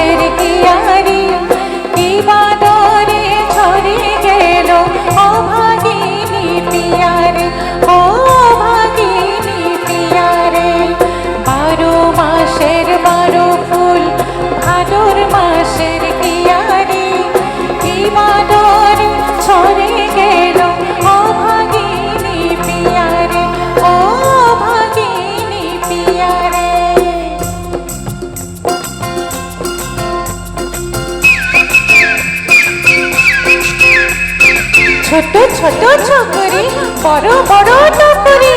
মাসের কিয়ারি কি বাদরে ঝরে গেল অভাগিনী পিয়ারে ও ভাগিনী পিয়ারে 12 মাসের 12 ফুল ভাদর মাসের কিয়ারি কি বাদরে ঝরে গেল অভাগিনী পিয়ারে ও ভাগিনী পিয়ারে। ছোট ছোট ছোকরি বড় বড় টুকরি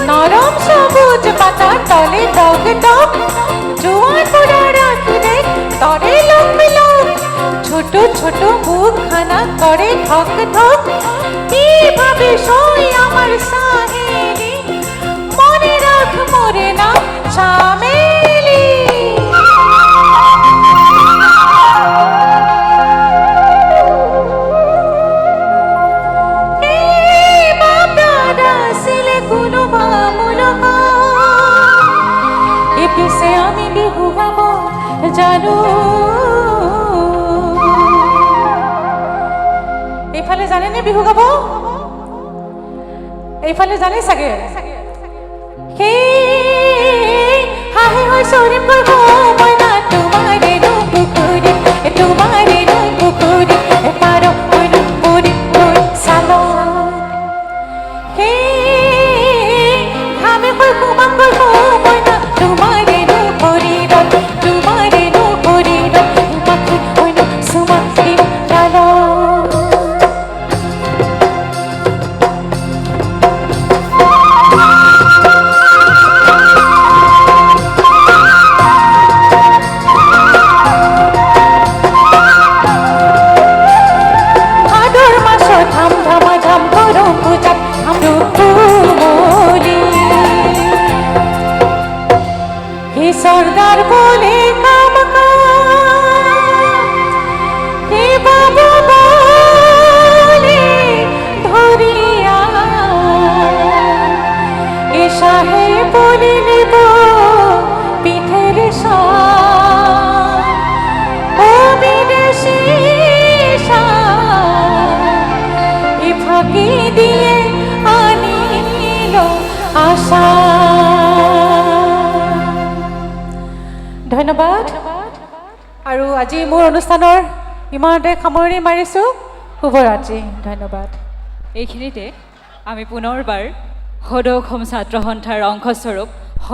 নরম সবুজ পাতা তলে ডগ ডগ জোয়ান পোড়া রাখ দেখ তরে লোক লোক ছোট ছোট মুখখানা করে ঠক ঠক কিভাবে সই আমার সাহেলি মনে রাখ মরে না চামেলি। পিছে আমি বিহু গাব জানো এইফালে জানেনে বিহু গাব এইফালে জানে চাগে সেই হাঁহি হৈ চৰিম কৰিব মই না তোমাৰে পুখুৰী তোমাৰে পুখুৰী পাৰ পুৰি চাল সেই ঘামে হৈ সোমাম কৰিব মই না তোমাৰে শৰীৰত তোমাৰে শৰীৰত মাথি হৈ চুমা দিম ডাল। ভাদৰ মাছত ধাম ধামা ধাম কৰোঁ পূজাত ধামৰো কুমলি হে সর্দার বলে কাম হে বাবু বলে ধরিয়া এ সাহে বলে নেব পিঠের ও বিদেশি এ ফাঁকি দিয়ে আনিল আশা। ধন্যবাদ আৰু আজি মোৰ অনুষ্ঠানৰ ইমানতে সামৰণি মাৰিছোঁ। শুভৰাত্ৰি, ধন্যবাদ। এইখিনিতে আমি পুনৰবাৰ সদৌ অসম ছাত্ৰ সন্থাৰ অংশস্বৰূপ